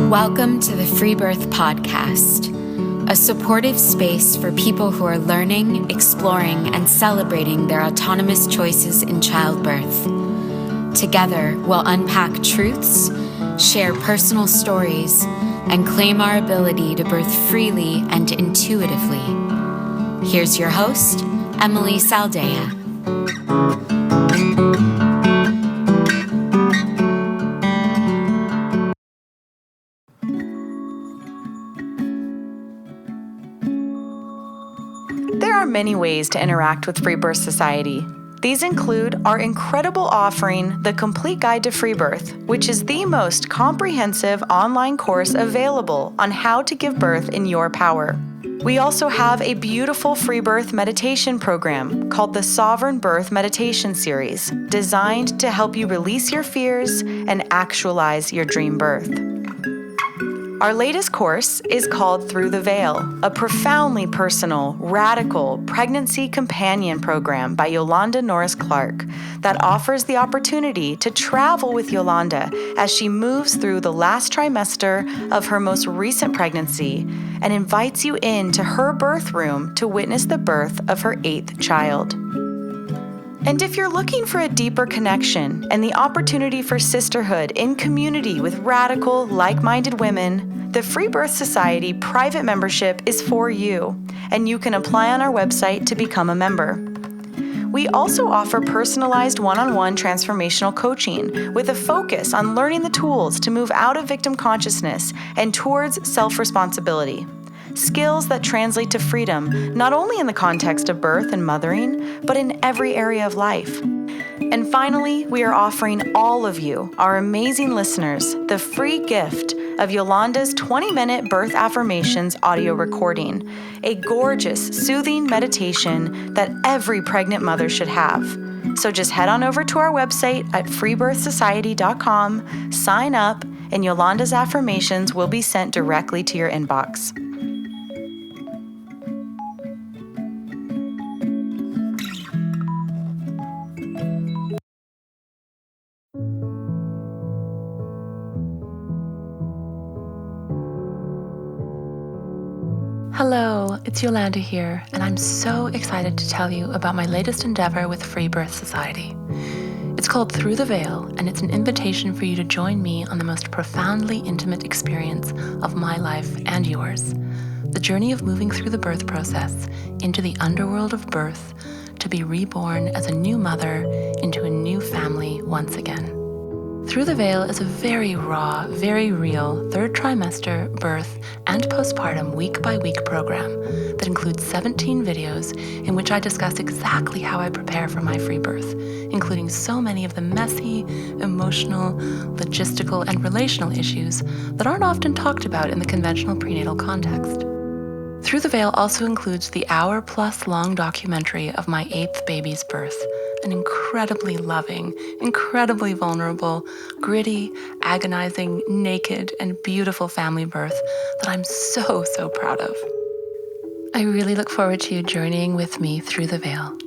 Welcome to the Freebirth podcast, a supportive space for people who are learning, exploring, and celebrating their autonomous choices in childbirth. Together, we'll unpack truths, share personal stories, and claim our ability to birth freely and intuitively. Here's your host, Emily Saldea. There are many ways to interact with Freebirth Society. These include our incredible offering, The Complete Guide to Freebirth, which is the most comprehensive online course available on how to give birth in your power. We also have a beautiful Freebirth meditation program called the Sovereign Birth Meditation Series, designed to help you release your fears and actualize your dream birth. Our latest course is called Through the Veil, a profoundly personal, radical pregnancy companion program by Yolanda Norris Clark that offers the opportunity to travel with Yolanda as she moves through the last trimester of her most recent pregnancy and invites you into her birth room to witness the birth of her 8th child. And if you're looking for a deeper connection and the opportunity for sisterhood in community with radical, like-minded women, the Freebirth Society private membership is for you, and you can apply on our website to become a member. We also offer personalized one-on-one transformational coaching with a focus on learning the tools to move out of victim consciousness and towards self-responsibility. Skills that translate to freedom, not only in the context of birth and mothering, but in every area of life. And finally, we are offering all of you, our amazing listeners, the free gift of Yolanda's 20-minute birth affirmations audio recording, a gorgeous, soothing meditation that every pregnant mother should have. So just head on over to our website at freebirthsociety.com, sign up, and Yolanda's affirmations will be sent directly to your inbox. Hello, it's Yolanda here, and I'm so excited to tell you about my latest endeavor with Freebirth Society. It's called Through the Veil, and it's an invitation for you to join me on the most profoundly intimate experience of my life and yours. The journey of moving through the birth process into the underworld of birth to be reborn as a new mother into a new family once again. Through the Veil is a very raw, very real third trimester, birth, and postpartum week-by-week program that includes 17 videos in which I discuss exactly how I prepare for my free birth, including so many of the messy, emotional, logistical, and relational issues that aren't often talked about in the conventional prenatal context. Through the Veil also includes the hour-plus long documentary of my 8th baby's birth, an incredibly loving, incredibly vulnerable, gritty, agonizing, naked, and beautiful family birth that I'm so proud of. I really look forward to you journeying with me through the veil.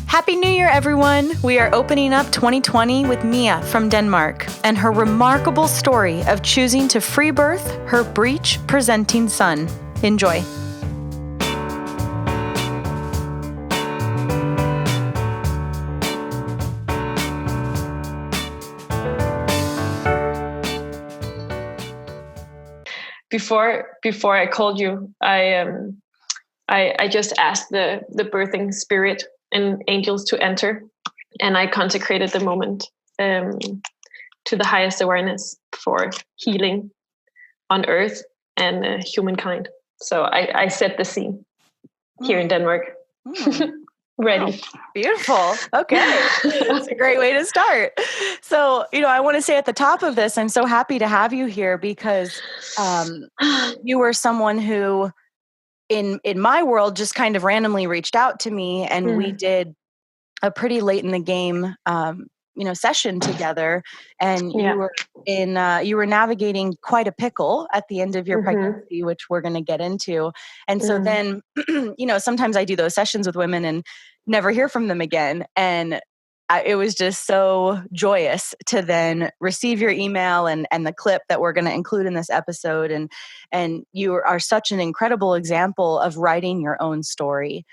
Happy New Year, everyone! We are opening up 2020 with Mia from Denmark and her remarkable story of choosing to free birth her Breech presenting son. Enjoy. Before I called you, I just asked the birthing spirit and angels to enter, and I consecrated the moment to the highest awareness for healing on earth and humankind. So I set the scene here in Denmark. Ready. Oh, beautiful. Okay. That's a great way to start. So, I want to say at the top of this, I'm so happy to have you here because you were someone who in my world just kind of randomly reached out to me, and we did a pretty late in the game, session together, and you were navigating quite a pickle at the end of your pregnancy, which we're going to get into. And so then, sometimes I do those sessions with women and never hear from them again. And it was just so joyous to then receive your email and the clip that we're going to include in this episode. And you are such an incredible example of writing your own story,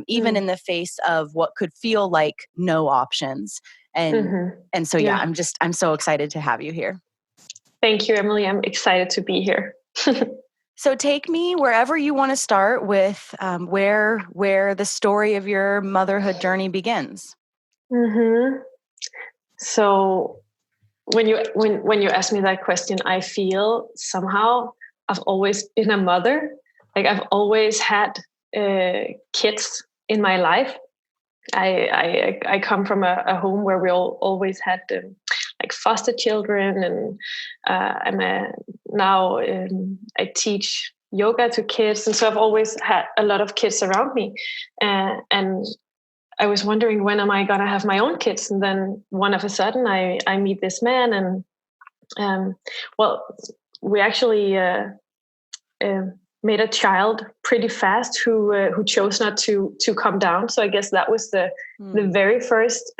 even in the face of what could feel like no options. And so, I'm so excited to have you here. Thank you, Emily. I'm excited to be here. So take me wherever you want to start with, where the story of your motherhood journey begins. So when you ask me that question, I feel somehow I've always been a mother. Like I've always had kids in my life. I come from a home where we always had like foster children, and I teach yoga to kids, and so I've always had a lot of kids around me, and I was wondering, when am I gonna have my own kids? And then one of a sudden I meet this man, and we actually made a child pretty fast who chose not to come down. So I guess that was the very first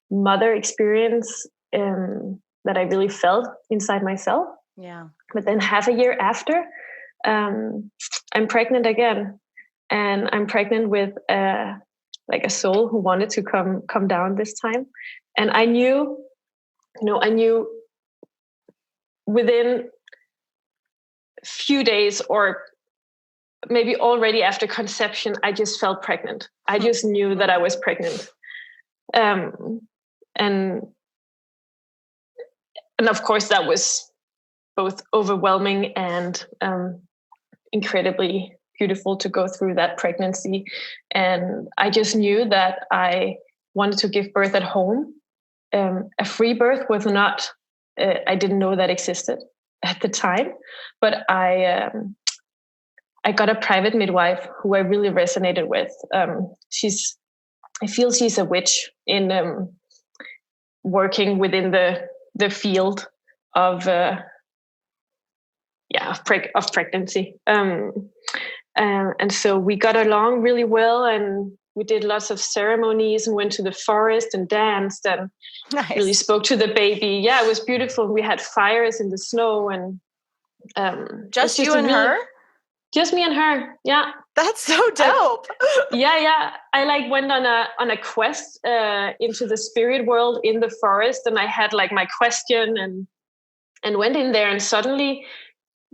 mother experience that I really felt inside myself. Yeah. But then half a year after, I'm pregnant again, and I'm pregnant with like a soul who wanted to come down this time. And I knew within few days, or maybe already after conception, I just felt pregnant. I just knew that I was pregnant. And of course that was both overwhelming and incredibly beautiful to go through that pregnancy. And I just knew that I wanted to give birth at home. A free birth was not, I didn't know that existed at the time, but I got a private midwife who I really resonated with. I feel she's a witch in working within the field of pregnancy. And so we got along really well, and we did lots of ceremonies and went to the forest and danced and really spoke to the baby. Yeah, it was beautiful. We had fires in the snow, and just you and her? Just me and her. Yeah. That's so dope. Yeah. I went on a quest into the spirit world in the forest, and I had like my question and went in there, and suddenly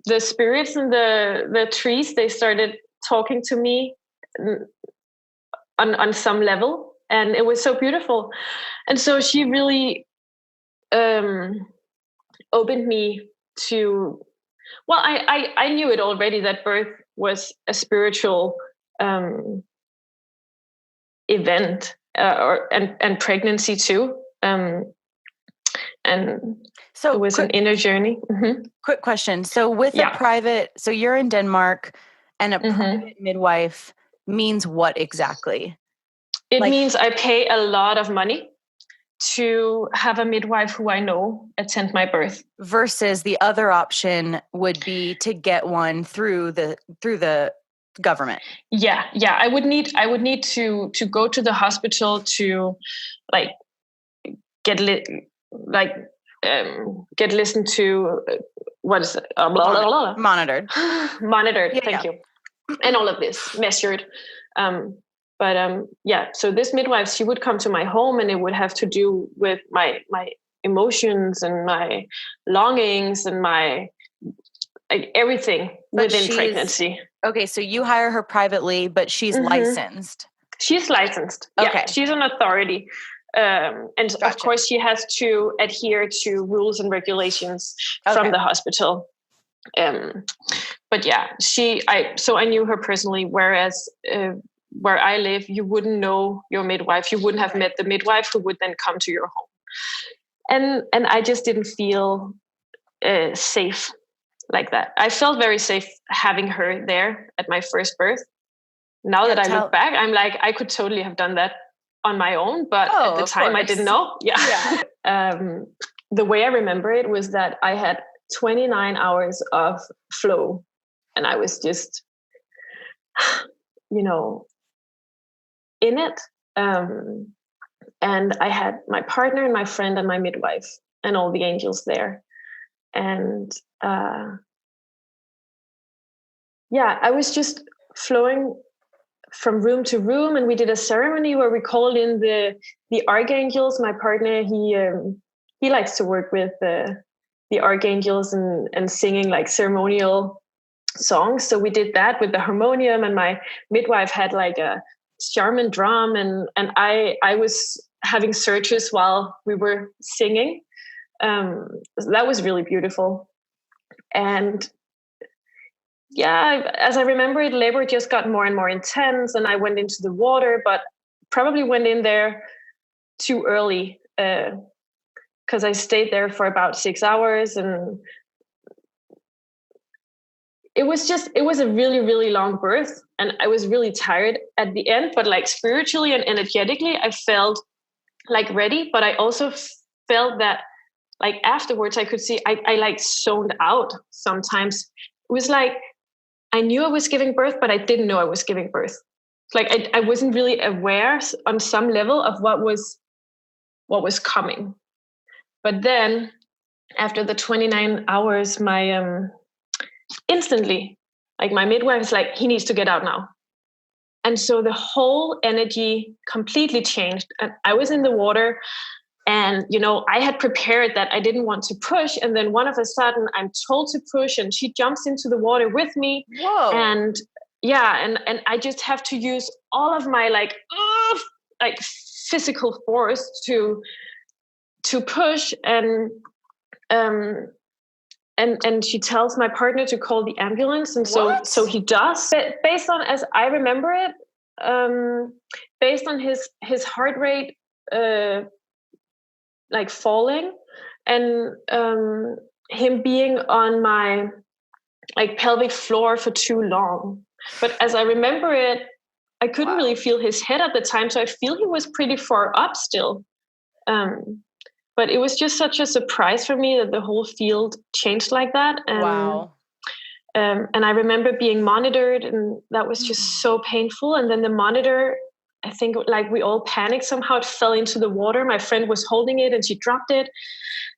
the spirits in the trees, they started talking to me on some level, and it was so beautiful. And so she really opened me to, well, I knew it already, that birth was a spiritual event, and pregnancy too. And so it was an inner journey. Quick question. So with a private, so you're in Denmark, and a private midwife means what exactly? It means I pay a lot of money to have a midwife who I know attend my birth. Versus the other option would be to get one through the government. Yeah. I would need to go to the hospital to like get listened to. What is it? Monitored. Monitored. Thank you. And all of this measured. So this midwife, she would come to my home, and it would have to do with my emotions and my longings and my everything within pregnancy. Okay, so you hire her privately, but she's licensed. She's licensed. Okay. Yeah, she's an authority. Of course, she has to adhere to rules and regulations from the hospital. But yeah, so I knew her personally, whereas where I live, you wouldn't know your midwife. You wouldn't have met the midwife who would then come to your home. And I just didn't feel safe like that. I felt very safe having her there at my first birth. Now that I look back, I'm like, I could totally have done that on my own, but at the time I didn't know. The way I remember it was that I had 29 hours of flow, and I was just, in it. And I had my partner and my friend and my midwife and all the angels there. And I was just flowing from room to room, and we did a ceremony where we called in the archangels. My partner, he likes to work with the archangels and singing like ceremonial songs. So we did that with the harmonium, and my midwife had like a German drum, and I was having searches while we were singing. That was really beautiful. And as I remember it, labor just got more and more intense, and I went into the water, but probably went in there too early, because I stayed there for about 6 hours, and it was a really, really long birth, and I was really tired at the end, but like spiritually and energetically, I felt like ready, but I also felt that like afterwards I could see I like zoned out sometimes. It was like I knew I was giving birth, but I didn't know I was giving birth. Like I wasn't really aware on some level of what was coming. But then after the 29 hours, my instantly, like my midwife is like, he needs to get out now. And so the whole energy completely changed. And I was in the water, and, I had prepared that I didn't want to push. And then one of a sudden I'm told to push, and she jumps into the water with me. Whoa. And and I just have to use all of my like physical force to push. And she tells my partner to call the ambulance. And so he does. But based on, as I remember it, based on his heart rate, like falling, and him being on my like pelvic floor for too long. But as I remember it, I couldn't really feel his head at the time. So I feel he was pretty far up still. But it was just such a surprise for me that the whole field changed like that. And, and I remember being monitored, and that was just so painful. And then the monitor, I think like we all panicked somehow. It fell into the water. My friend was holding it and she dropped it.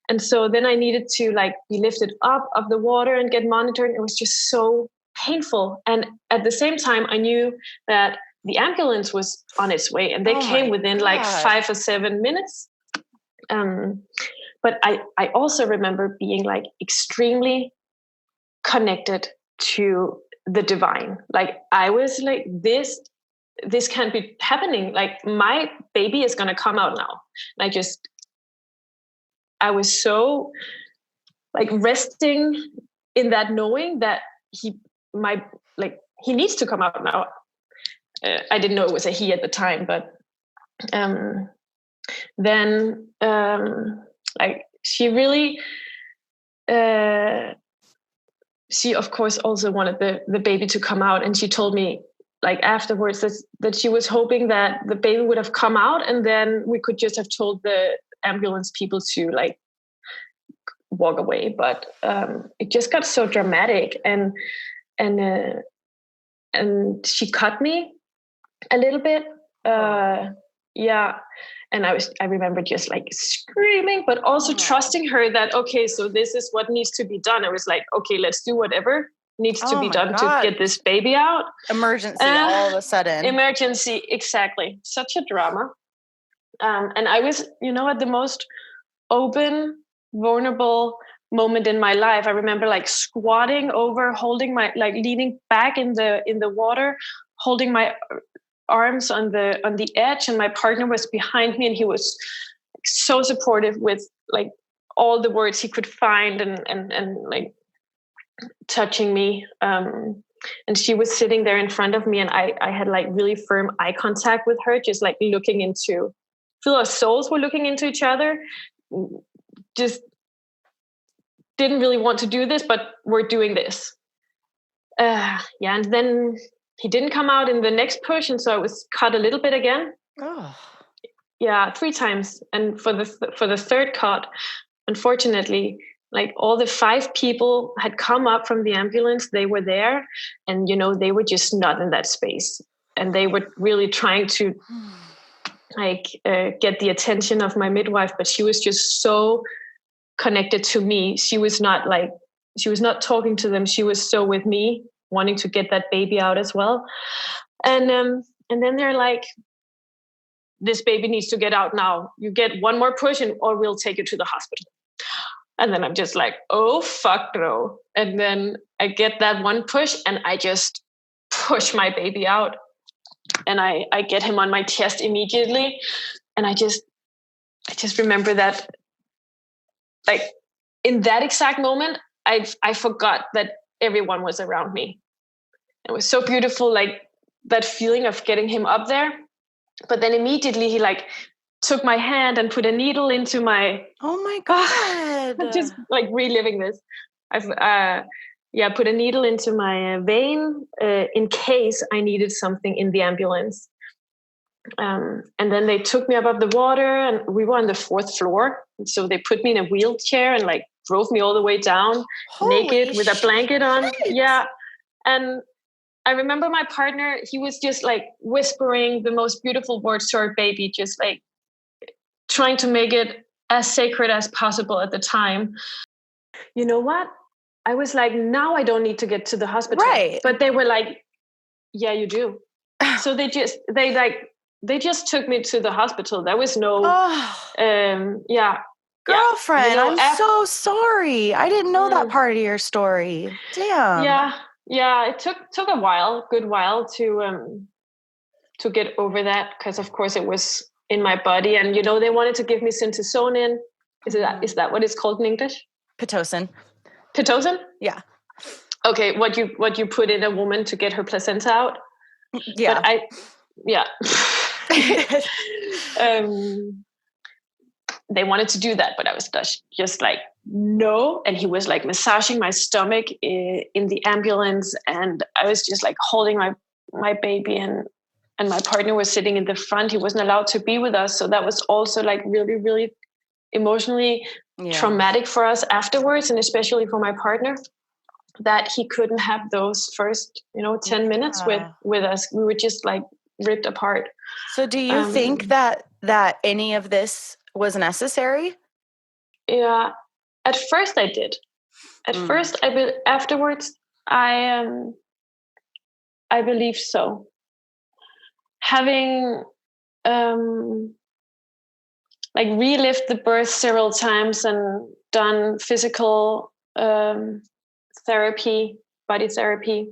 And so then I needed to like be lifted up of the water and get monitored. It was just so painful. And at the same time, I knew that the ambulance was on its way, and they came within like 5 or 7 minutes. But I also remember being like extremely connected to the divine. Like I was like, this can't be happening. Like my baby is going to come out now. And I was so like resting in that, knowing that he needs to come out now. I didn't know it was a he at the time, but then like she really she of course also wanted the baby to come out, and she told me like afterwards that she was hoping that the baby would have come out, and then we could just have told the ambulance people to like walk away. But it just got so dramatic, and she cut me a little bit. And I remember just like screaming, but also trusting her that, okay, so this is what needs to be done. I was like, okay, let's do whatever needs to be done to get this baby out. Emergency all of a sudden. Emergency, exactly. Such a drama. And I was, at the most open, vulnerable moment in my life. I remember like squatting over, holding my, like leaning back in the water, holding my arms on the edge, and my partner was behind me, and he was like so supportive with like all the words he could find, and like touching me. And she was sitting there in front of me, and I had like really firm eye contact with her, just like feel our souls were looking into each other, just didn't really want to do this, but we're doing this. And then he didn't come out in the next push, and so I was cut a little bit again. Oh. Yeah, 3 times. And for the third cut, unfortunately, like all the 5 people had come up from the ambulance, they were there, and they were just not in that space, and they were really trying to get the attention of my midwife, but she was just so connected to me. She was not talking to them. She was so with me, wanting to get that baby out as well. And then they're like, this baby needs to get out now. You get one more push or we'll take you to the hospital. And then I'm just like, oh, fuck no. And then I get that one push and I just push my baby out. And I get him on my chest immediately. And I just remember that, like, in that exact moment, I forgot that everyone was around me. It was so beautiful, like that feeling of getting him up there. But then immediately he like took my hand and put a needle into my. Oh my God! I'm just like reliving this. I've put a needle into my vein in case I needed something in the ambulance. And then they took me above the water, and we were on the 4th floor. So they put me in a wheelchair and like drove me all the way down, naked with a blanket on. Yeah. And I remember my partner, he was just like whispering the most beautiful words to our baby, just like trying to make it as sacred as possible at the time. You know what? I was like, now I don't need to get to the hospital. Right. But they were like, yeah, you do. So they just took me to the hospital. There was no, Girlfriend, I'm so sorry. I didn't know that part of your story. Damn. Yeah. It took a good while to get over that, because of course it was in my body, and they wanted to give me syntocinon. Is that what it's called in English? Pitocin. Pitocin? Yeah. Okay, what you put in a woman to get her placenta out? Yeah. They wanted to do that, but I was just like, no. And he was like massaging my stomach in the ambulance, and I was just like holding my baby, and my partner was sitting in the front. He wasn't allowed to be with us, so that was also like really, really emotionally traumatic for us afterwards, and especially for my partner, that he couldn't have those first 10 minutes with us. We were just like ripped apart. So do you think that any of this was necessary? Yeah, at first I did. First, afterwards, I believe so. Having like relived the birth several times and done physical therapy, body therapy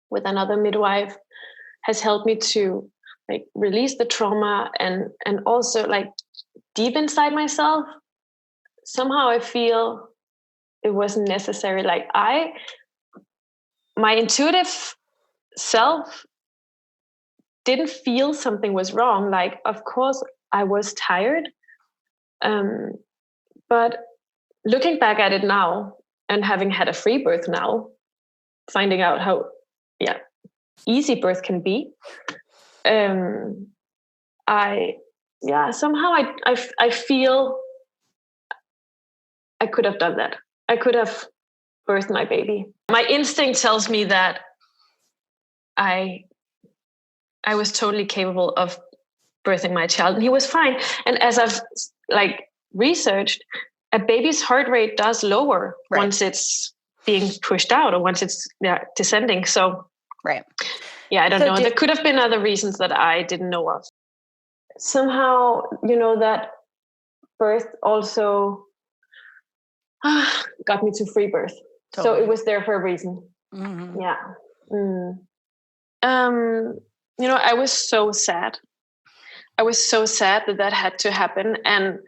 with another midwife, has helped me to like release the trauma, and also like deep inside myself, somehow I feel it wasn't necessary. Like my intuitive self didn't feel something was wrong. Like, of course I was tired. But looking back at it now, and having had a free birth now, finding out how easy birth can be, somehow I feel I could have done that. I could have birthed my baby. My instinct tells me that I was totally capable of birthing my child, and he was fine. And as I've like researched, a baby's heart rate does lower once it's being pushed out, or once it's descending. So I don't know. There could have been other reasons that I didn't know of. Somehow, that birth also got me to free birth. Totally. So it was there for a reason. Mm-hmm. Yeah. I was so sad. I was so sad that had to happen, and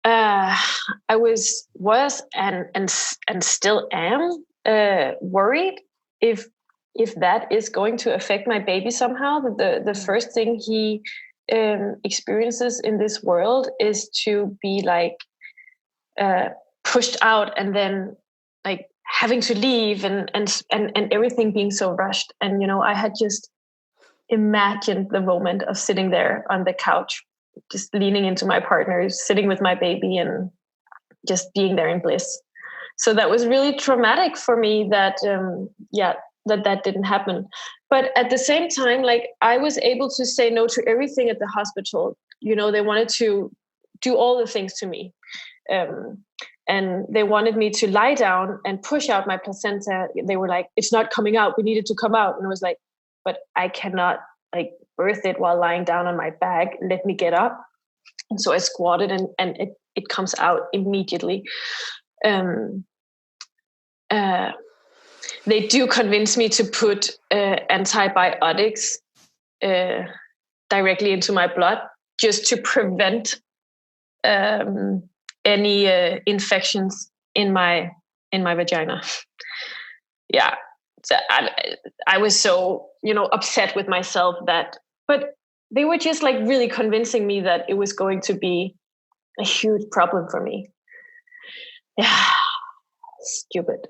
I was and still am worried if that is going to affect my baby somehow. The first thing he experiences in this world is to be like pushed out, and then like having to leave, and everything being so rushed. And I had just imagined the moment of sitting there on the couch, just leaning into my partner, sitting with my baby, and just being there in bliss. So that was really traumatic for me that that didn't happen. But at the same time, like, I was able to say no to everything at the hospital. They wanted to do all the things to me. And they wanted me to lie down and push out my placenta. They were like, it's not coming out. We need it to come out. And I was like, but I cannot like birth it while lying down on my back. Let me get up. And so I squatted, and it comes out immediately. They do convince me to put antibiotics directly into my blood, just to prevent any infections in my vagina. Yeah, so I was so upset with myself but they were just like really convincing me that it was going to be a huge problem for me. Yeah, stupid.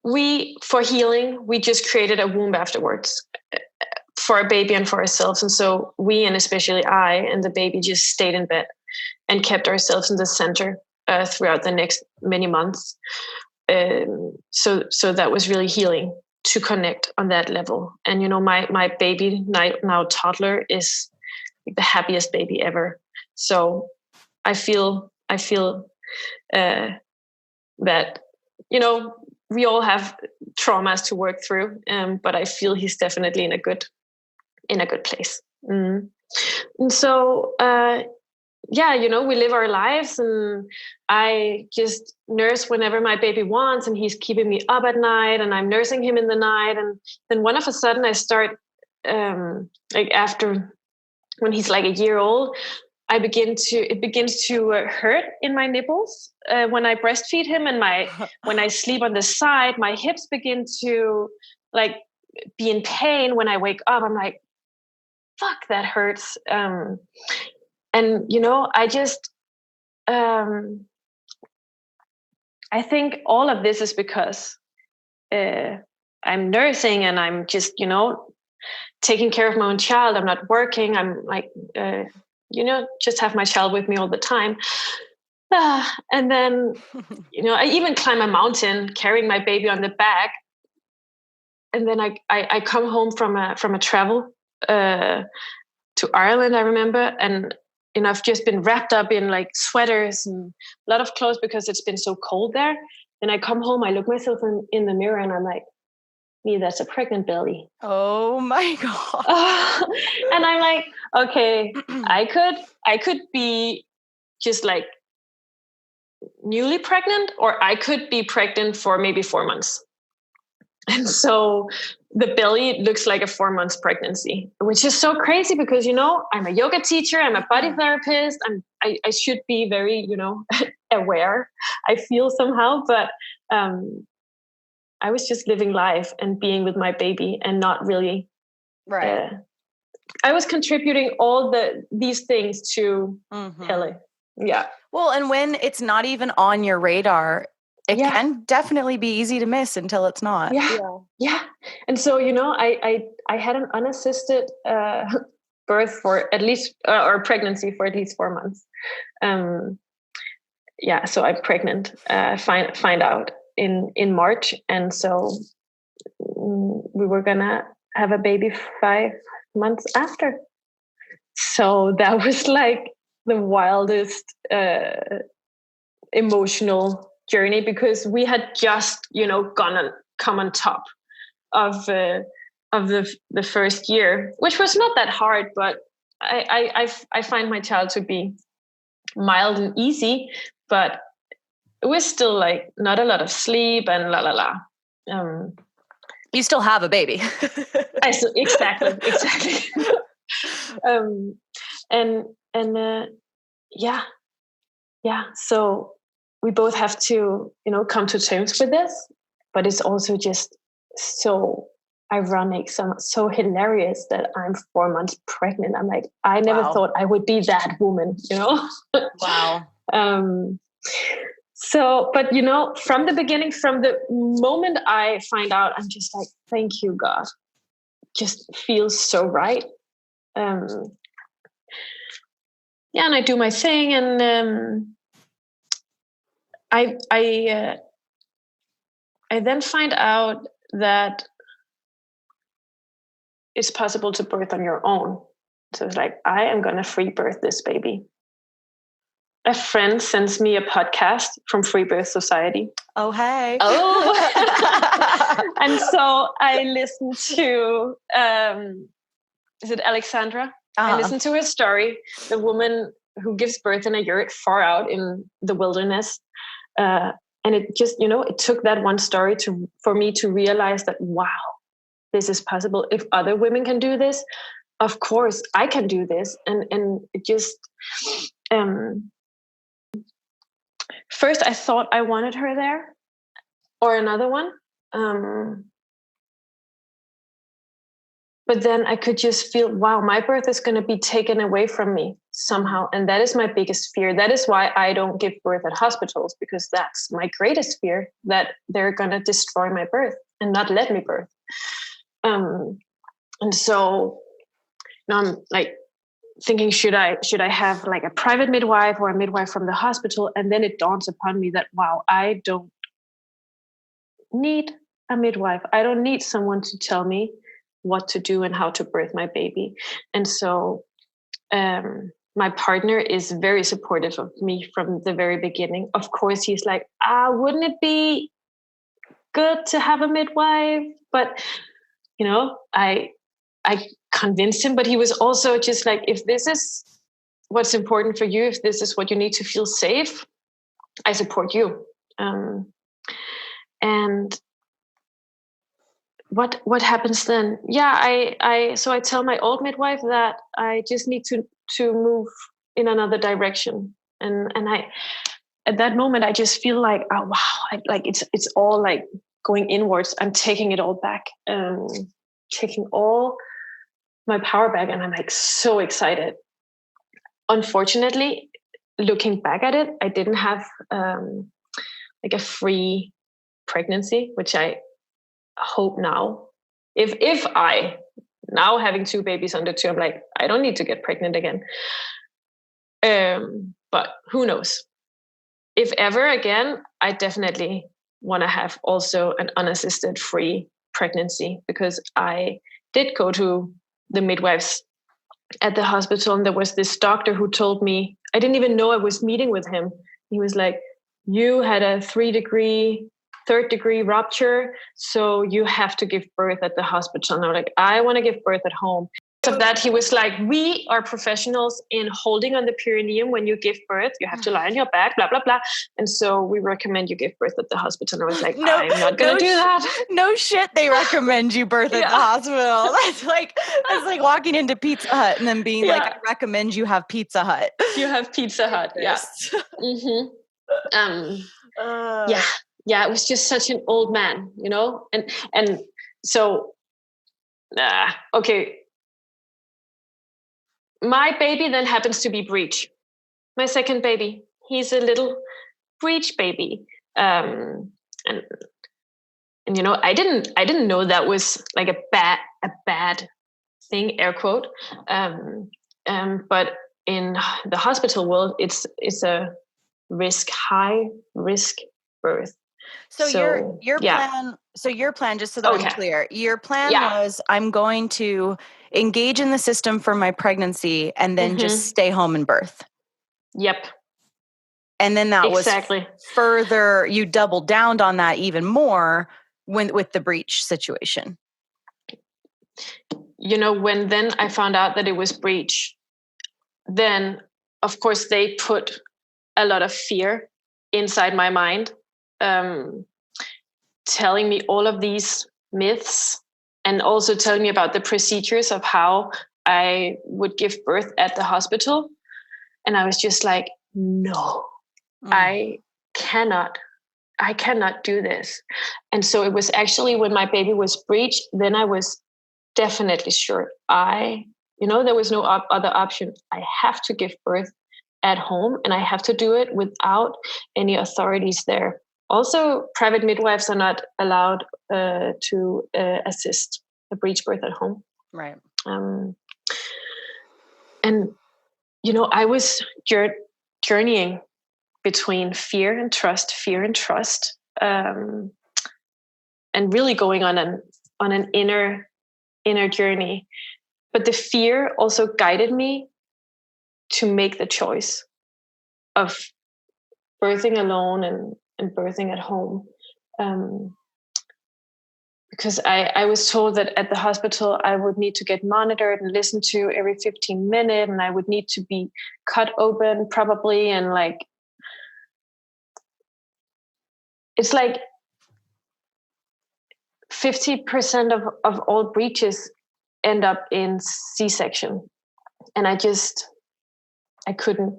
We, for healing, we just created a womb afterwards for a baby and for ourselves. And so we, and especially I and the baby, just stayed in bed and kept ourselves in the center throughout the next many months. So that was really healing to connect on that level. And, my baby, now toddler, is the happiest baby ever. So I feel that, we all have traumas to work through. But I feel he's definitely in a good place. And so, we live our lives, and I just nurse whenever my baby wants, and he's keeping me up at night, and I'm nursing him in the night. And then one of a sudden I start, after, when he's like a year old, it begins to hurt in my nipples when I breastfeed him, and when I sleep on the side, my hips begin to like be in pain. When I wake up, I'm like, fuck, that hurts. And I just I think all of this is because I'm nursing, and I'm just taking care of my own child. I'm not working. I'm like just have my child with me all the time. And then, I even climb a mountain carrying my baby on the back. And then I come home from a travel to Ireland, I remember. And, I've just been wrapped up in like sweaters and a lot of clothes because it's been so cold there. And I come home, I look myself in the mirror, and I'm like, me, that's a pregnant belly. Oh my God. And I'm like, okay, I could be just like newly pregnant, or I could be pregnant for maybe 4 months. And so the belly looks like a 4 months pregnancy, which is so crazy because, I'm a yoga teacher, I'm a body therapist, I should be very, aware, I feel somehow, but I was just living life and being with my baby and not really. Right. I was contributing all these things to Pele. Yeah. Well, and when it's not even on your radar, it can definitely be easy to miss until it's not. Yeah. And so, I had an unassisted birth for at least, or pregnancy for at least 4 months. So I'm pregnant, find out in March. And so we were going to have a baby 5 months after. So that was like the wildest emotional journey, because we had just, come on top of the first year, which was not that hard, but I find my child to be mild and easy, but it was still like not a lot of sleep and la la la. You still have a baby. Exactly. So we both have to, come to terms with this, but it's also just so ironic, so hilarious that I'm 4 months pregnant. I'm like, I never thought I would be that woman, you know? Wow. So, but you know, from the beginning, from the moment I find out, I'm just like, thank you, God. Just feels so right. Yeah, and I do my thing, and I then find out that it's possible to birth on your own. So it's like, I am going to free birth this baby. A friend sends me a podcast from Freebirth Society. Oh, hey. Oh. And so I listened to, is it Alexandra? I listened to her story, the woman who gives birth in a yurt far out in the wilderness. And it just, you know, it took that one story for me to realize that, wow, this is possible. If other women can do this, of course I can do this. And it just, first I thought I wanted her there or another one. But then I could just feel, wow, my birth is going to be taken away from me somehow. And that is my biggest fear. That is why I don't give birth at hospitals, because that's my greatest fear, that they're going to destroy my birth and not let me birth. And so now I'm like thinking, should I have like a private midwife or a midwife from the hospital? And then it dawns upon me that, wow, I don't need a midwife. I don't need someone to tell me what to do and how to birth my baby. And so my partner is very supportive of me from the very beginning. Of course, he's like, wouldn't it be good to have a midwife? But, you know, I convinced him, but he was also just like, if this is what's important for you, if this is what you need to feel safe, I support you. And what happens then? Yeah, I tell my old midwife that I just need to move in another direction. And I, at that moment, I just feel like, oh wow, it's all like going inwards. I'm taking it all back, taking all my power back, and I'm like so excited. Unfortunately, looking back at it, I didn't have like a free pregnancy, which I hope now. If I now having 2 babies under 2, I'm like, I don't need to get pregnant again. But who knows? If ever again, I definitely want to have also an unassisted free pregnancy, because I did go to the midwives at the hospital, and there was this doctor who told me, I didn't even know I was meeting with him. He was like, you had a 3rd-degree rupture, so you have to give birth at the hospital. And I'm like, I want to give birth at home. Of that, he was like, we are professionals in holding on the perineum when you give birth. You have to lie on your back, blah, blah, blah. And so we recommend you give birth at the hospital. And I was like, I'm not going to do that. No shit, they recommend you birth at the hospital. That's like walking into Pizza Hut and then being like, I recommend you have Pizza Hut. You have Pizza Hut, yeah. Mm-hmm. Yeah, it was just such an old man, you know? And so, okay. My baby then happens to be Breech. My second baby, he's a little Breech baby. And you know, I didn't know that was like a bad thing, air quote. But in the hospital world, it's a high risk birth. So your plan, just so that I'm clear, your plan was, I'm going to engage in the system for my pregnancy and then just stay home and birth. Yep. And then that was further, you doubled down on that even more with the Breech situation. You know, when then I found out that it was Breech, then of course they put a lot of fear inside my mind, telling me all of these myths, and also telling me about the procedures of how I would give birth at the hospital. And I was just like, no, I cannot I cannot do this. And so it was actually when my baby was breech, then I was definitely sure there was no other option. I have to give birth at home, and I have to do it without any authorities there. Also, private midwives are not allowed to assist a breech birth at home. Right. And, I was journeying between fear and trust, and really going on an inner journey. But the fear also guided me to make the choice of birthing alone and birthing at home. Because I was told that at the hospital, I would need to get monitored and listened to every 15 minutes, and I would need to be cut open probably. And it's like 50% of all breaches end up in C-section. And I couldn't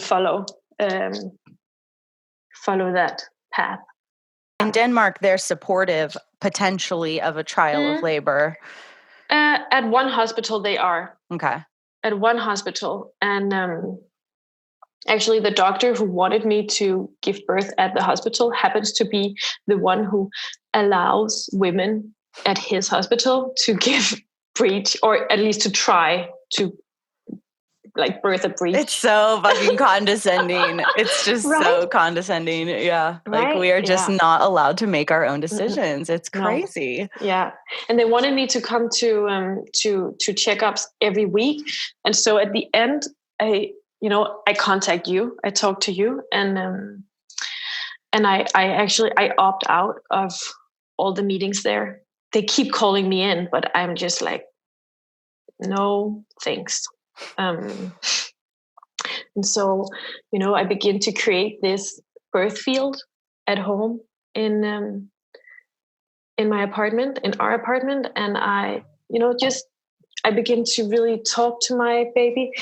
follow that path. In Denmark, they're supportive potentially of a trial of labor. At one hospital, they are. Okay. At one hospital. And actually, the doctor who wanted me to give birth at the hospital happens to be the one who allows women at his hospital to give breech, or at least to try to birth a breech. It's so fucking condescending. It's just right? So condescending. Yeah. Right? We are just not allowed to make our own decisions. It's No. crazy. Yeah. And they wanted me to come to checkups every week. And so at the end, I contact you, I talk to you, and I opt out of all the meetings there. They keep calling me in, but I'm just like, no, thanks. And so, I begin to create this birth field at home in my apartment, in our apartment. And I begin to really talk to my baby,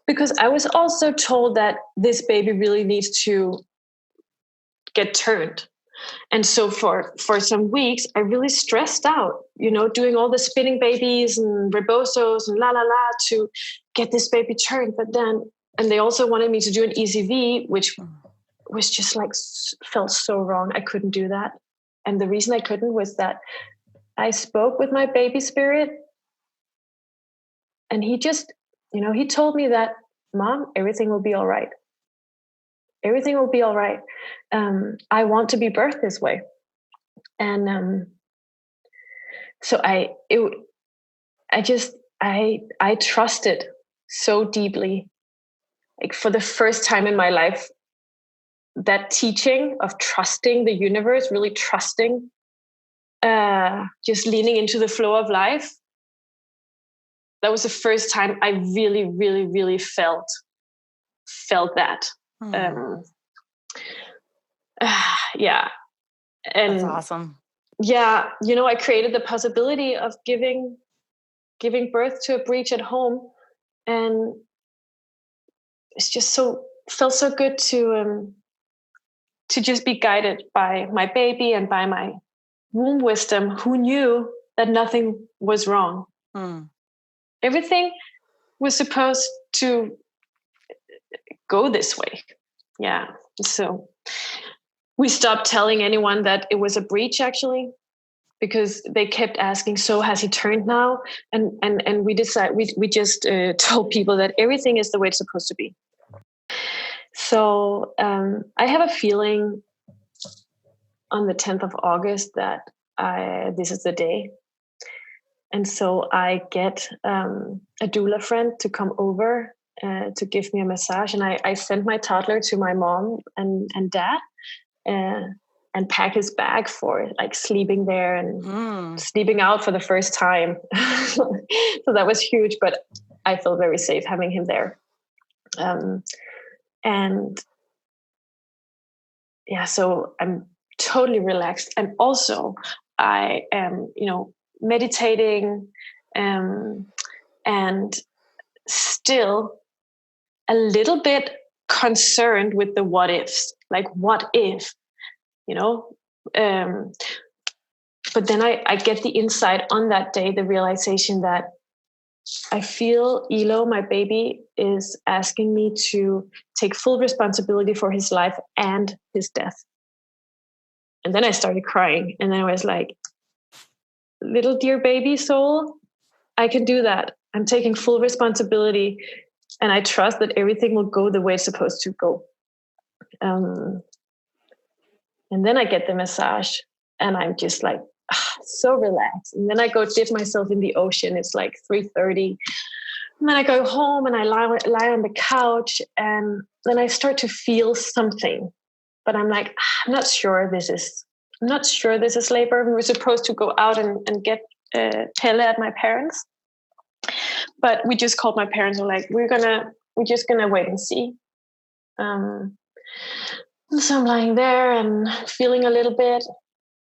because I was also told that this baby really needs to get turned. And so for some weeks, I really stressed out, doing all the spinning babies and rebosos and to get this baby turned. But then, and they also wanted me to do an ECV, which was just felt so wrong. I couldn't do that. And the reason I couldn't was that I spoke with my baby spirit, and he just, he told me that, Mom, everything will be all right. Everything will be all right. I want to be birthed this way. And so I trusted so deeply, for the first time in my life, that teaching of trusting the universe, really trusting, just leaning into the flow of life. That was the first time I really, really, really felt that. Yeah. And that's awesome. Yeah. I created the possibility of giving birth to a breech at home. And it's just felt so good to just be guided by my baby and by my womb wisdom, who knew that nothing was wrong. Everything was supposed to go this way. Yeah. So we stopped telling anyone that it was a breech, actually, because they kept asking, so has he turned now? And we decided, we just told people that everything is the way it's supposed to be. So I have a feeling on the 10th of August that this is the day. And so I get a doula friend to come over to give me a massage. And I sent my toddler to my mom and dad and pack his bag for sleeping there and sleeping out for the first time. So that was huge, but I feel very safe having him there. And yeah, so I'm totally relaxed. And also I am, meditating and still a little bit concerned with the what ifs. What if you know. But then I get the insight on that day, the realization that I feel Elo, my baby, is asking me to take full responsibility for his life and his death. And then I started crying. And then I was like, little dear baby soul, I can do that. I'm taking full responsibility. And I trust that everything will go the way it's supposed to go. And then I get the massage and I'm just like, so relaxed. And then I go dip myself in the ocean. It's like 3:30. And then I go home and I lie on the couch, and then I start to feel something. But I'm like, I'm not sure this is labor. We were supposed to go out and get Pelle at my parents. But we just called my parents and were like, we're just gonna wait and see. So I'm lying there and feeling a little bit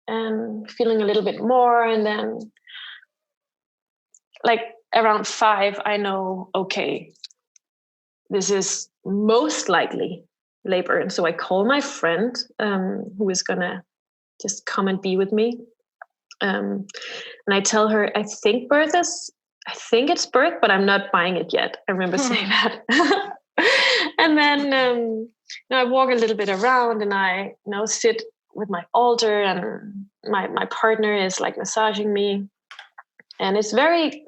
and feeling a little bit more. And then like around 5, I know, okay, this is most likely labor. And so I call my friend who is going to just come and be with me. And I tell her, I think it's birth, but I'm not buying it yet. I remember saying that. And then I walk a little bit around and I sit with my altar, and my partner is like massaging me, and it's very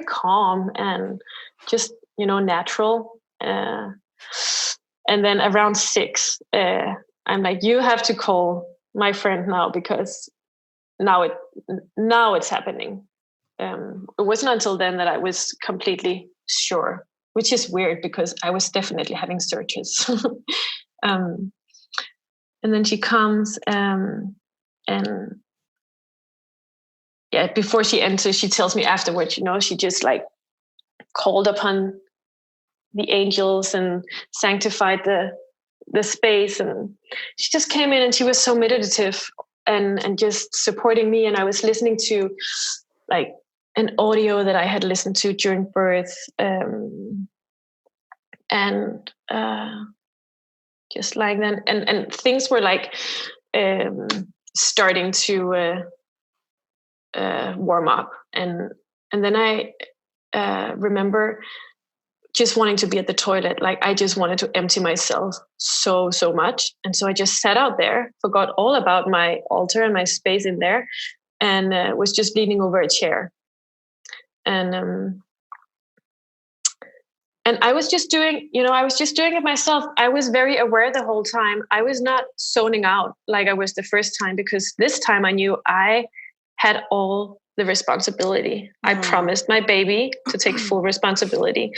calm and just natural. And then around 6, I'm like, you have to call my friend now, because now it's happening. It wasn't until then that I was completely sure, which is weird because I was definitely having surges. And then she comes, and before she enters, she tells me afterwards, she just like called upon the angels and sanctified the space. And she just came in and she was so meditative and just supporting me. And I was listening to like an audio that I had listened to during birth. Just like then, and things were like starting to warm up, and then I remember just wanting to be at the toilet. Like I just wanted to empty myself so much, and so I just sat out there, forgot all about my altar and my space in there, and was just leaning over a chair, and I was just doing, it myself. I was very aware the whole time. I was not zoning out like I was the first time, because this time I knew I had all the responsibility. I promised my baby to take full responsibility.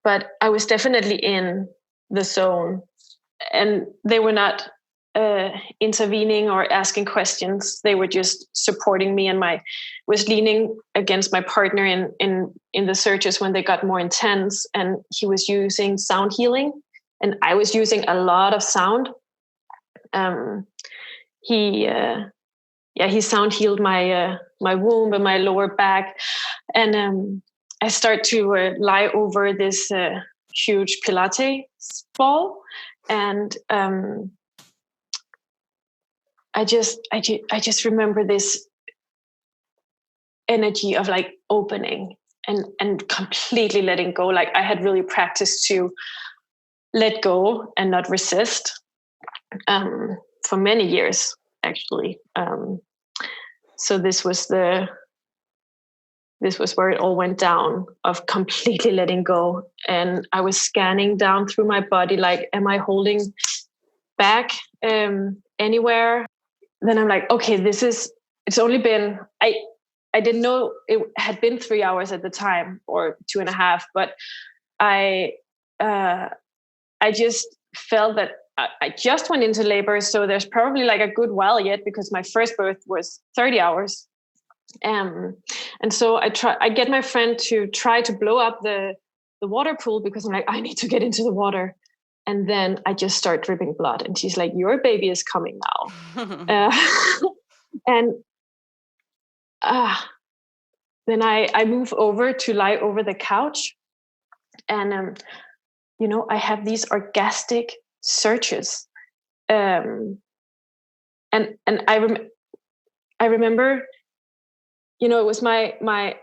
But I was definitely in the zone, and they were not intervening or asking questions. They were just supporting me, and was leaning against my partner in the searches when they got more intense, and he was using sound healing and I was using a lot of sound. He sound healed my womb and my lower back, and I start to lie over this huge Pilates ball, and I just remember this energy of like opening and completely letting go. Like I had really practiced to let go and not resist for many years, actually. So this was where it all went down, of completely letting go. And I was scanning down through my body, like, am I holding back anywhere? Then I'm like, okay, it's only been, I didn't know it had been 3 hours at the time, or 2.5, but I just felt that I just went into labor. So there's probably like a good while yet, because my first birth was 30 hours. And so I get my friend to try to blow up the water pool, because I'm like, I need to get into the water. And then I just start dripping blood. And she's like, your baby is coming now. And then I move over to lie over the couch. And, I have these orgastic surges. and I remember, it was my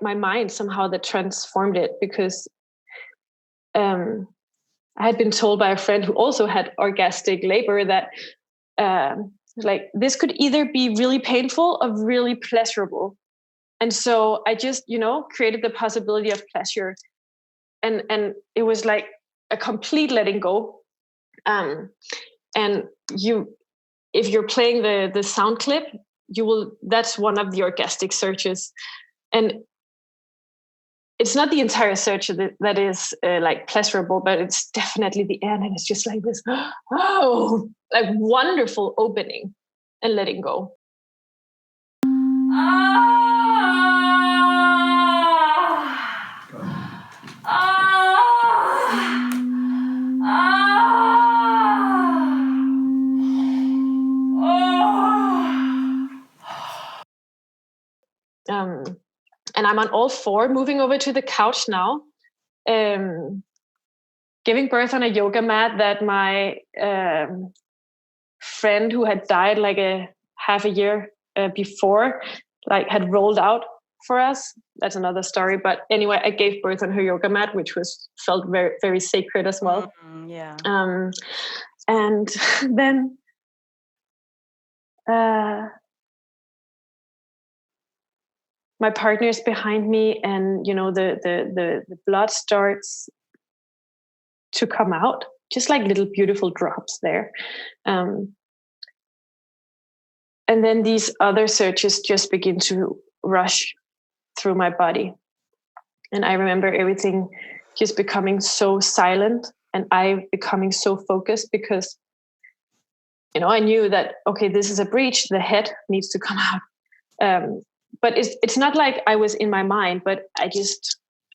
mind somehow that transformed it, because I had been told by a friend who also had orgastic labor that like this could either be really painful or really pleasurable. And so I just, created the possibility of pleasure. And it was like a complete letting go. And if you're playing the sound clip, that's one of the orgastic searches. And it's not the entire search that is like pleasurable, but it's definitely the end. And it's just like this, like wonderful opening and letting go. And I'm on all four, moving over to the couch now, giving birth on a yoga mat that my friend who had died like a half a year before, like had rolled out for us. That's another story. But anyway, I gave birth on her yoga mat, which felt very, very sacred as well. Yeah. And then my partner's behind me, and the blood starts to come out, just like little beautiful drops there. And then these other searches just begin to rush through my body. And I remember everything just becoming so silent, and I becoming so focused, because I knew that, okay, this is a breech, the head needs to come out. But it's not like I was in my mind, but I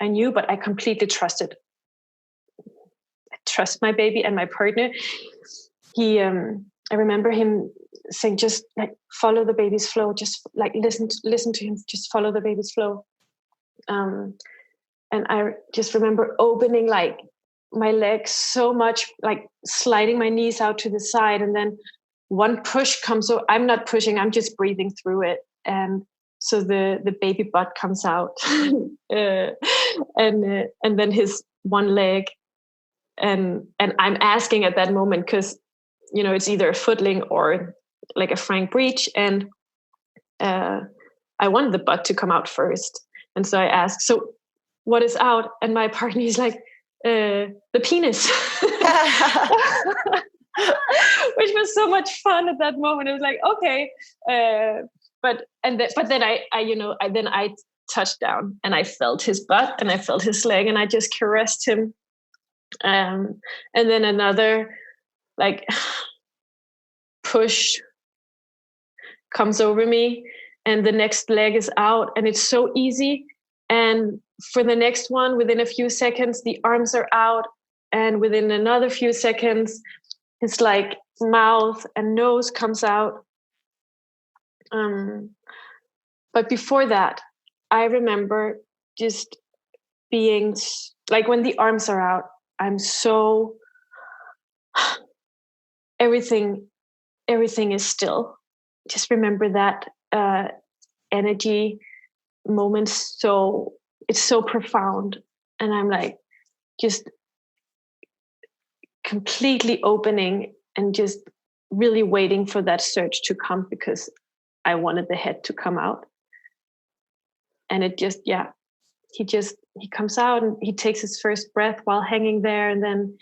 knew, but I completely trusted. I trust my baby and my partner. I remember him saying, just like follow the baby's flow, just like listen to him, just follow the baby's flow. And I just remember opening like my legs so much, like sliding my knees out to the side, and then one push comes. So I'm not pushing, I'm just breathing through it. And so the baby butt comes out, and then his one leg, and I'm asking at that moment, because it's either a footling or like a frank breech, and I wanted the butt to come out first. And so I asked, so what is out? And my partner is like, the penis. Which was so much fun at that moment. It was like, okay, but then I touched down, and I felt his butt, and I felt his leg, and I just caressed him. And then another like push comes over me, and the next leg is out, and it's so easy. And for the next one, within a few seconds, the arms are out, and within another few seconds, it's like mouth and nose comes out. But before that, I remember just being like, when the arms are out, I'm so everything is still. Just remember that energy moment. So it's so profound, and I'm like just completely opening and just really waiting for that surge to come, because I wanted the head to come out. And it just, he comes out, and he takes his first breath while hanging there. And then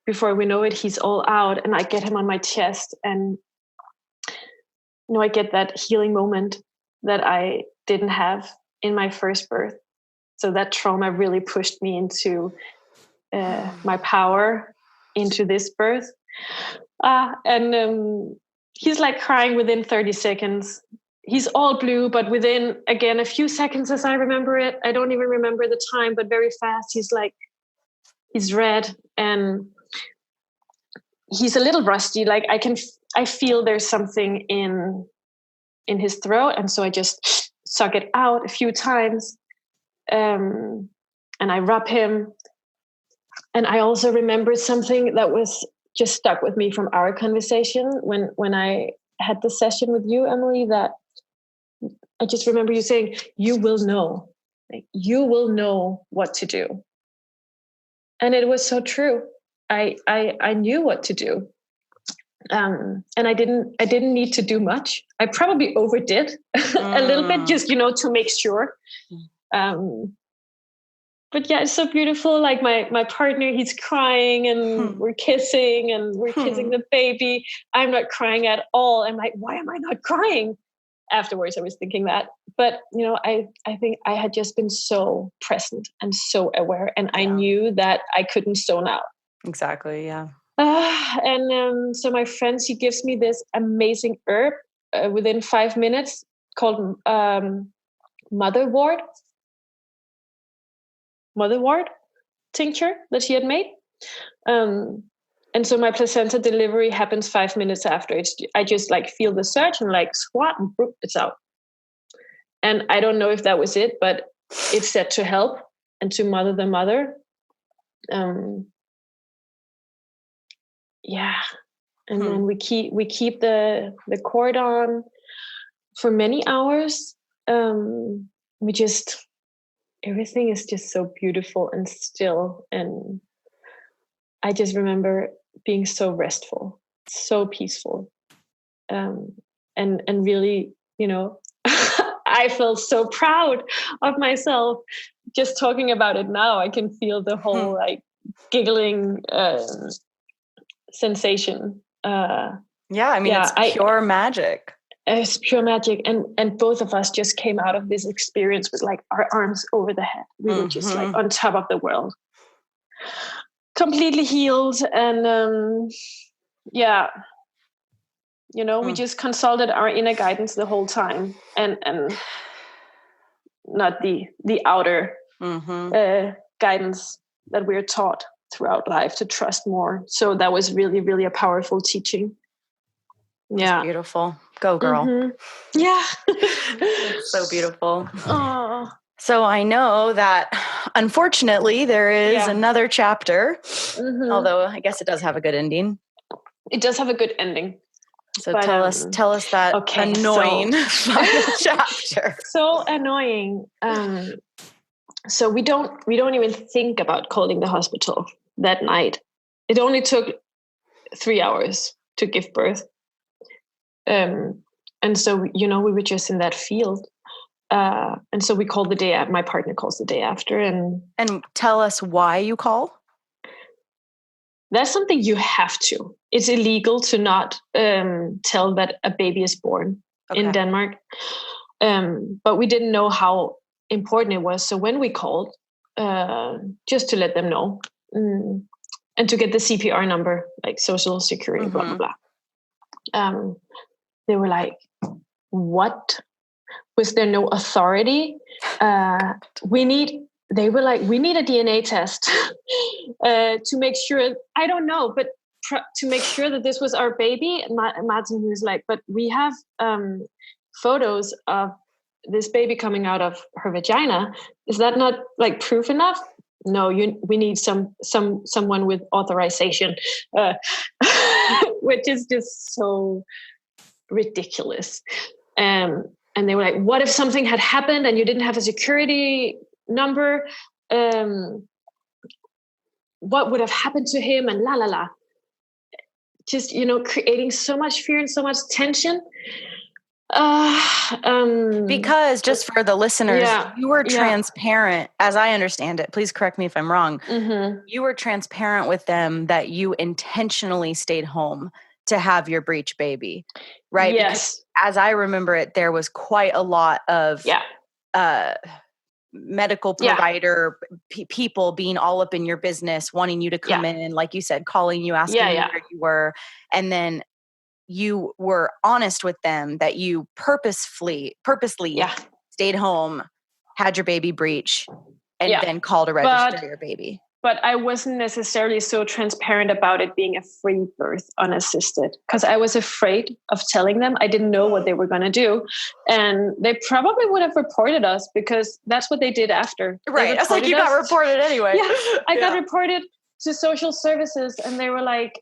before we know it, he's all out, and I get him on my chest, and I get that healing moment that I didn't have in my first birth. So that trauma really pushed me into my power into this birth. And he's like crying within 30 seconds. He's all blue, but within, again, a few seconds, as I remember it, I don't even remember the time, but very fast, he's red, and he's a little rusty. Like I feel there's something in his throat. And so I just suck it out a few times. And I rub him. And I also remembered something that was just stuck with me from our conversation when I had the session with you, Emily, that I just remember you saying, you will know. Like, you will know what to do. And it was so true. I knew what to do. And I didn't need to do much. I probably overdid a little bit, just, to make sure. But yeah, it's so beautiful. Like my partner, he's crying and we're kissing the baby. I'm not crying at all. I'm like, why am I not crying? Afterwards, I was thinking that. But, I think I had just been so present and so aware. And I knew that I couldn't zone out. Exactly, yeah. So my friend, she gives me this amazing herb within 5 minutes called motherwort tincture that she had made. And so my placenta delivery happens 5 minutes after. I just like feel the surge and like squat and boop, it's out. And I don't know if that was it, but it's said to help and to mother the mother. And then we keep the cord on for many hours. Everything is just so beautiful and still, and I just remember being so restful, so peaceful, and really, I felt so proud of myself. Just talking about it now, I can feel the whole like giggling sensation. It's pure magic. It's pure magic, and both of us just came out of this experience with like our arms over the head. We were just like on top of the world, completely healed. And we just consulted our inner guidance the whole time, and not the outer guidance that we're taught throughout life to trust more. So that was really, really a powerful teaching. Yeah. It's beautiful. Go, girl. Yeah. It's so beautiful. Oh. So I know that unfortunately there is another chapter, although I guess it does have a good ending. It does have a good ending. So tell us that annoying final chapter. So annoying. So we don't even think about calling the hospital that night. It only took 3 hours to give birth. And so, we were just in that field. And so we called the day after. My partner calls the day after. And tell us why you call. That's something you have to. It's illegal to not tell that a baby is born in Denmark. But we didn't know how important it was. So when we called, just to let them know, and to get the CPR number, like Social Security, blah, blah, blah. They were like, what? Was there no authority? We need a DNA test to make sure, I don't know, but to make sure that this was our baby. And Martin, he was like, but we have photos of this baby coming out of her vagina. Is that not like proof enough? No, we need someone with authorization, which is just so ridiculous. And they were like, what if something had happened and you didn't have a security number? What would have happened to him? And la la la. Just, creating so much fear and so much tension. Because just for the listeners, you were transparent, as I understand it. Please correct me if I'm wrong. You were transparent with them that you intentionally stayed home to have your breech baby, right? Yes. Because as I remember it, there was quite a lot of medical provider people being all up in your business, wanting you to come in, like you said, calling you, asking you where you were. And then you were honest with them that you purposely stayed home, had your baby breech, and then called to register your baby. But I wasn't necessarily so transparent about it being a free birth unassisted, because I was afraid of telling them. I didn't know what they were going to do. And they probably would have reported us, because that's what they did after. Right. It's like you got reported anyway. Yeah, I got reported. to social services, and they were like,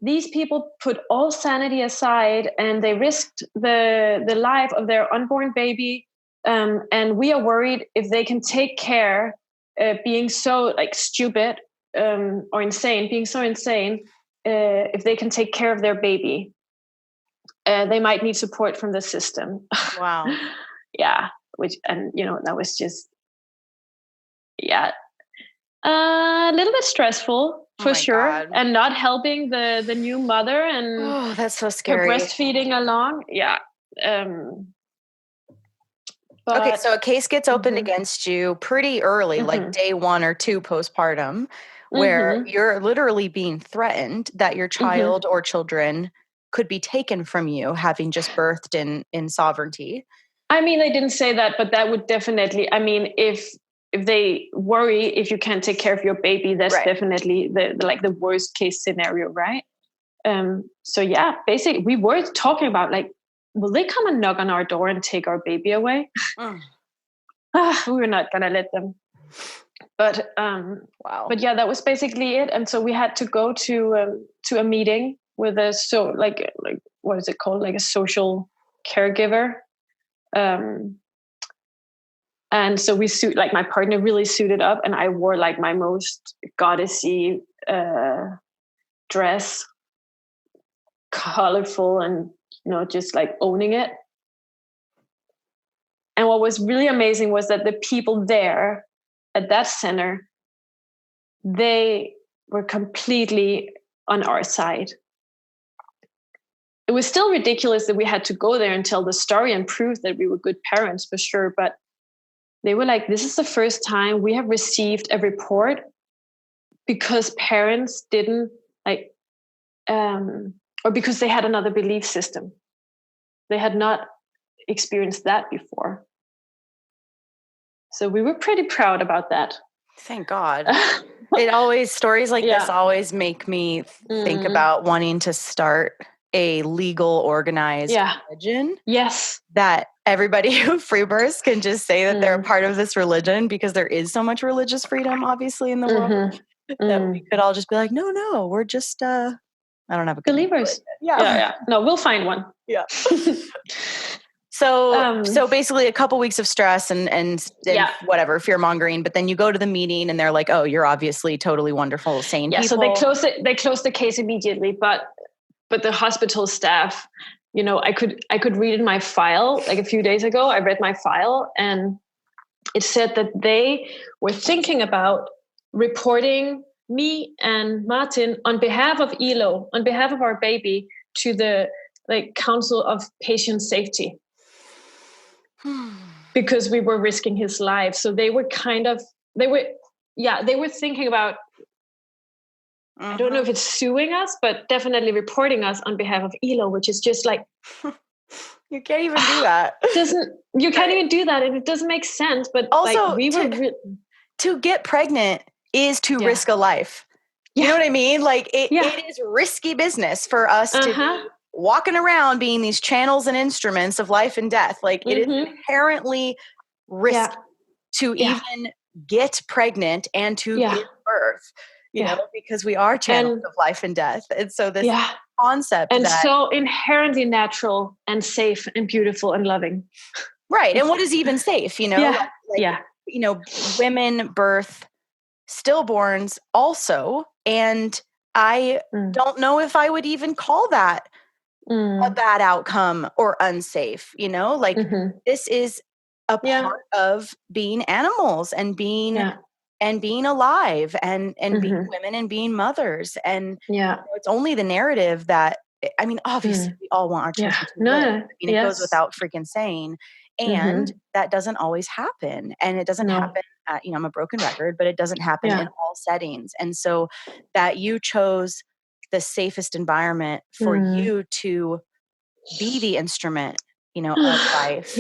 these people put all sanity aside and they risked the life of their unborn baby, and we are worried if they can take care, being so like stupid, or insane, being so insane, if they can take care of their baby, they might need support from the system. Wow. Yeah, and that was just, yeah, a little bit stressful for sure. God. And not helping the new mother and that's so her scary. breastfeeding along. Yeah. But, okay, so a case gets opened against you pretty early, like day 1 or 2 postpartum, where you're literally being threatened that your child or children could be taken from you, having just birthed in sovereignty. I mean, they didn't say that, but that would definitely, I mean, if they worry if you can't take care of your baby, that's definitely the worst case scenario, right? So yeah, basically we were talking about like, will they come and knock on our door and take our baby away? We were not gonna let them. But wow. But yeah, that was basically it. And so we had to go to a meeting with like what is it called? Like a social caregiver. And so we like my partner really suited up, and I wore like my most goddessy dress, colorful, and just like owning it. And what was really amazing was that the people there at that center, they were completely on our side. It was still ridiculous that we had to go there and tell the story and prove that we were good parents for sure. But they were like, this is the first time we have received a report because parents didn't like, or because they had another belief system. They had not experienced that before. So we were pretty proud about that. Thank God. Stories like this always make me think about wanting to start a legal, organized religion. Yes. That everybody who free births can just say that they're a part of this religion, because there is so much religious freedom, obviously, in the world, that we could all just be like, no, we're just, I don't have a good believers. Yeah. No, we'll find one. Yeah. So basically a couple weeks of stress and whatever, fear mongering, but then you go to the meeting and they're like, oh, you're obviously totally wonderful, sane people. So they closed the case immediately, but the hospital staff, I could read in my file, like a few days ago, I read my file, and it said that they were thinking about reporting me and Martin on behalf of ELO, on behalf of our baby, to the Council of Patient Safety. Because we were risking his life. So they were they were thinking about, I don't know if it's suing us, but definitely reporting us on behalf of ELO, which is just like, you can't even do that. You can't even do that, and it doesn't make sense. But also, to get pregnant is to risk a life. You know what I mean? Like it is risky business for us to be walking around being these channels and instruments of life and death. Like it is inherently risky to even get pregnant and to give birth, you know, because we are channels of life and death. And so this concept and so inherently natural and safe and beautiful and loving. Right. And what is even safe, women birth stillborns also. And I don't know if I would even call that a bad outcome or unsafe, this is a part of being animals and being alive and being women and being mothers. And it's only the narrative that, I mean, obviously we all want our children to live. I mean, it goes without freaking saying. And that doesn't always happen. And it doesn't happen at, I'm a broken record, but it doesn't happen in all settings. And so that you chose the safest environment for you to be the instrument, of life.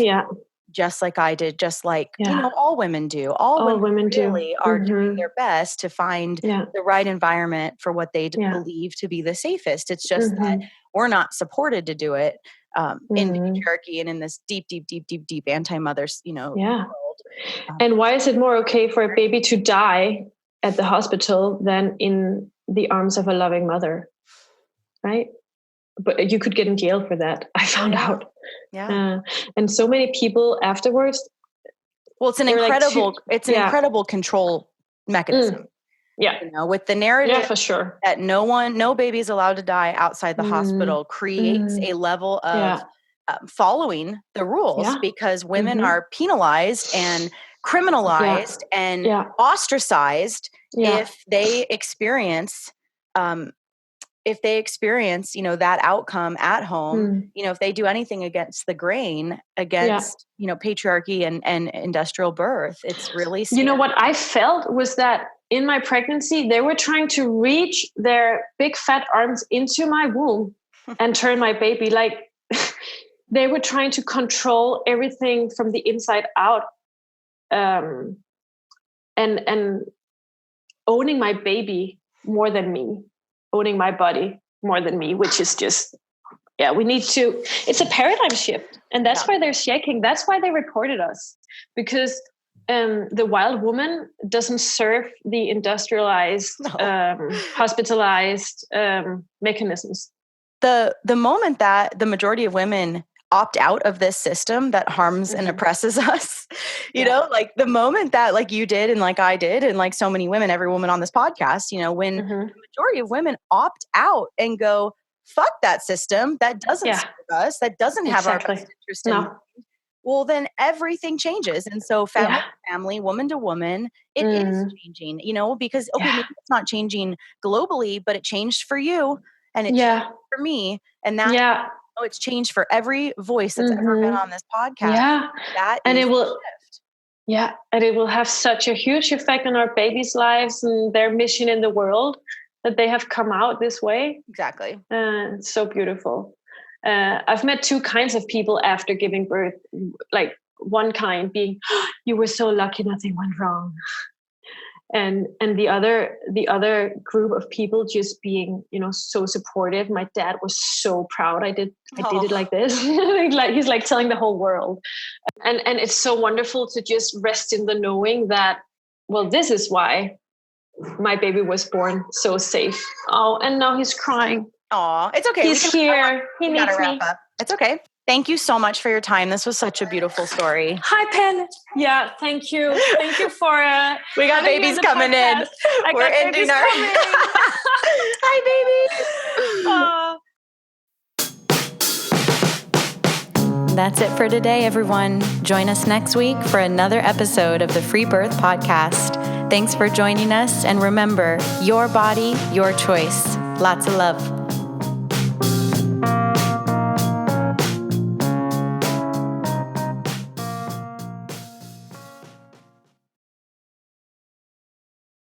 Just like I did, just like, all women do. All women really are doing their best to find the right environment for what they believe to be the safest. It's just that we're not supported to do it in patriarchy and in this deep anti-mothers, world. And why is it more okay for a baby to die at the hospital than in the arms of a loving mother, right? But you could get in jail for that, I found out. Yeah. And so many people afterwards. Well, it's an incredible control mechanism. Yeah. You know, with the narrative for sure. that no baby is allowed to die outside the hospital creates a level of following the rules because women are penalized and criminalized and ostracized if they experience you know, that outcome at home, you know, if they do anything against the grain, against, you know, patriarchy and industrial birth, it's really scary. You know, what I felt was that in my pregnancy, they were trying to reach their big fat arms into my womb and turn my baby. Like they were trying to control everything from the inside out. And owning my baby more than me, owning my body more than me, which is just, we need to, it's a paradigm shift. And that's why they're shaking. That's why they reported us, because the wild woman doesn't serve the industrialized, hospitalized mechanisms. The moment that the majority of women opt out of this system that harms and oppresses us, you know, like the moment that like you did and like I did and like so many women, every woman on this podcast, you know, when the majority of women opt out and go, fuck that system, that doesn't serve us, that doesn't have our best interest in mind, well, then everything changes. And so family to family, woman to woman, it is changing, you know, because maybe it's not changing globally, but it changed for you and it changed for me. And that it's changed for every voice that's ever been on this podcast. That and is it will shift. And it will have such a huge effect on our babies' lives and their mission in the world that they have come out this way. Exactly. It's so beautiful. I've met two kinds of people after giving birth. Like one kind being, you were so lucky, nothing went wrong. And the other group of people just being, you know, so supportive. My dad was so proud. I did it like this. Like he's like telling the whole world. And it's so wonderful to just rest in the knowing that, well, this is why my baby was born so safe. Oh, and now he's crying. Oh, it's okay. He's here. He needs me. It's okay. Thank you so much for your time. This was such a beautiful story. Hi, Pen. Yeah, thank you. Thank you for we got babies coming in. We're ending our Hi, babies. That's it for today, everyone. Join us next week for another episode of the Freebirth podcast. Thanks for joining us, and remember, your body, your choice. Lots of love.